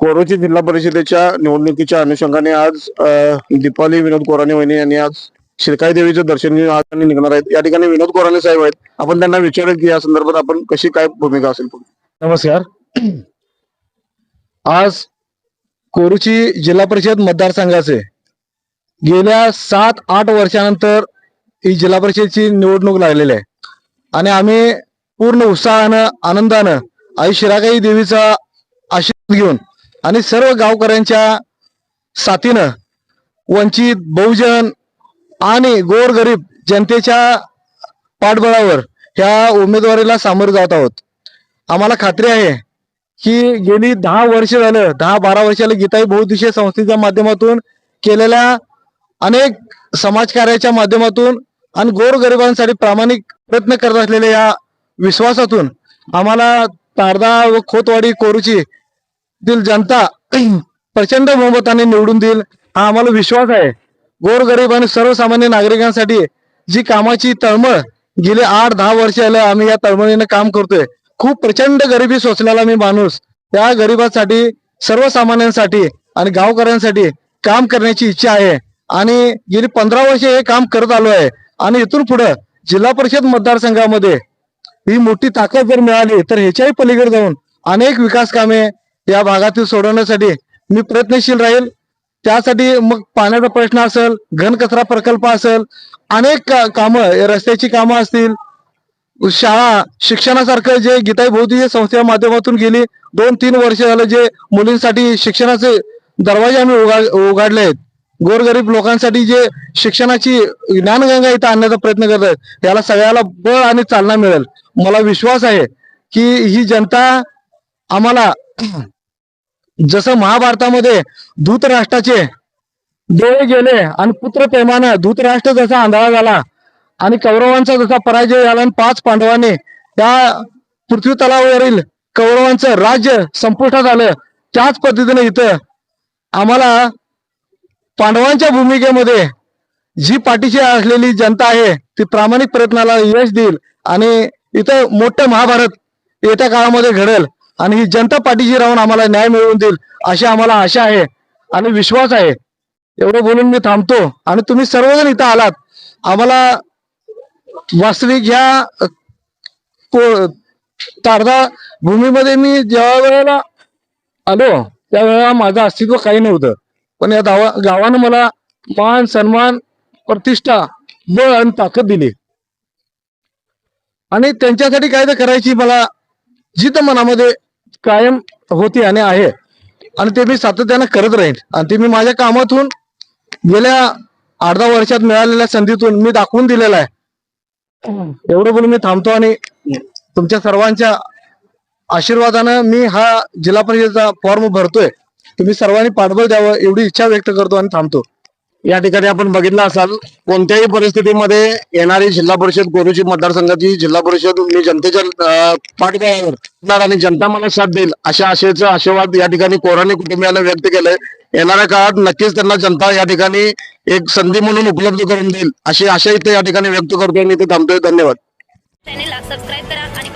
कोरोची जिल्हा परिषदेच्या निवडणुकीच्या अनुषंगाने आज दीपाली विनोद कोराणे वहिनी यांनी आज शिरकाई देवीचं दर्शन घेऊन आज आणि निघणार आहेत. या ठिकाणी विनोद कोराणे साहेब आहेत. आपण त्यांना विचारूया की या संदर्भात आपण कशी काय भूमिका असेल. नमस्कार. आज कोरुची जिल्हा परिषद मतदारसंघाचे गेल्या 7-8 वर्षानंतर ही जिल्हा परिषदची निवडणूक लागलेली आहे आणि आम्ही पूर्ण उत्साहानं आनंदानं आई शिराकाई देवीचा आशीर्वाद घेऊन आणि सर्व गावकऱ्यांच्या साथीनं वंचित बहुजन आणि गोरगरीब जनतेच्या पाठबळावर ह्या उमेदवारीला सामोरे जात आहोत. आम्हाला खात्री आहे की गेली 10 वर्ष झालं, 10-12 वर्षाला गीताई बहुउद्देशीय संस्थेच्या माध्यमातून केलेल्या अनेक समाजकार्याच्या माध्यमातून आणि गोरगरिबांसाठी प्रामाणिक प्रयत्न करत असलेल्या या विश्वासातून आम्हाला तारदा व खोतवाडी कोरुची तील जनता प्रचंड बहुमताने निवडून देईल हा आम्हाला विश्वास आहे. गोरगरीब आणि सर्वसामान्य नागरिकांसाठी जी कामाची तळमळ गेले 8-10 वर्ष झालं आम्ही या तळमळीने काम करतोय. खूप प्रचंड गरिबी सोसलेला मी माणूस त्या गरिबांसाठी सर्वसामान्यांसाठी आणि गावकऱ्यांसाठी काम करण्याची इच्छा आहे आणि गेली 15 वर्ष हे काम करत आलो आहे आणि इथून पुढे जिल्हा परिषद मतदारसंघामध्ये ही मोठी ताकद जर मिळाली तर ह्याच्याही पलीकडे जाऊन अनेक विकास कामे या भागातील सोडवण्यासाठी मी प्रयत्नशील राहील. त्यासाठी मग पाण्याचा प्रश्न असेल, घनकचरा प्रकल्प असेल, अनेक कामं रस्त्याची कामं असतील, शाळा शिक्षणासारखं जे गीताई बहुउद्देशीय संस्थेच्या माध्यमातून गेली 2-3 वर्ष झालं जे मुलींसाठी शिक्षणाचे दरवाजे आम्ही उघडले आहेत, गोरगरीब लोकांसाठी जे शिक्षणाची ज्ञानगंगा इथं आणण्याचा प्रयत्न करत आहेत याला सगळ्याला बळ आणि चालना मिळेल. मला विश्वास आहे की ही जनता आम्हाला जसं महाभारतामध्ये धूतराष्ट्राचे डोळे गेले आणि पुत्र प्रेमानं धूतराष्ट्र जसा आंधळा झाला आणि कौरवांचा जसा पराजय झाला आणि 5 पांडवांनी त्या पृथ्वी तलावावरील कौरवांचं राज्य संपुष्टात आलं, त्याच पद्धतीने इथं आम्हाला पांडवांच्या भूमिकेमध्ये जी पाठीशी असलेली जनता आहे ती प्रामाणिक प्रयत्नाला यश देईल आणि इथं मोठं महाभारत येत्या काळामध्ये घडेल आणि ही जनता पाठीशी राहून आम्हाला न्याय मिळवून देईल अशी आम्हाला आशा आहे आणि विश्वास आहे. एवढं बोलून मी थांबतो आणि तुम्ही सर्वजण इथं आलात. आम्हाला वास्तविक ह्या तारदा भूमीमध्ये मी ज्या वेळेला आलो त्यावेळेला माझं अस्तित्व काही नव्हतं, पण या गावानं मला मान सन्मान प्रतिष्ठा बळ आणि ताकद दिली आणि त्यांच्यासाठी काय तर करायची मला जिद्द मनामध्ये कायम होती आणि आहे आणि ते मी सातत्यानं करत राहील आणि ते मी माझ्या कामातून गेल्या 8-10 वर्षात मिळालेल्या संधीतून मी दाखवून दिलेला आहे. एवढं बोलून मी थांबतो आणि तुमच्या सर्वांच्या आशीर्वादानं मी हा जिल्हा परिषदेचा फॉर्म भरतोय. तुम्ही सर्वांनी पाठबळ द्यावं एवढी इच्छा व्यक्त करतो आणि थांबतो. या ठिकाणी आपण बघितलं असाल कोणत्याही परिस्थितीमध्ये येणारी जिल्हा परिषद कोरोची मतदारसंघाची जिल्हा परिषद मी जनतेच्या पाठबळावर आणि जनता मला साथ देईल अशा आशेचा आशीर्वाद या ठिकाणी कोराणे कुटुंबियाला व्यक्त केलंय. येणाऱ्या काळात नक्कीच त्यांना जनता या ठिकाणी एक संधी म्हणून उपलब्ध करून देईल अशी आशा इथे या ठिकाणी व्यक्त करतोय आणि इथे थांबतोय. धन्यवाद. चॅनेलला सबस्क्राईब करा आणि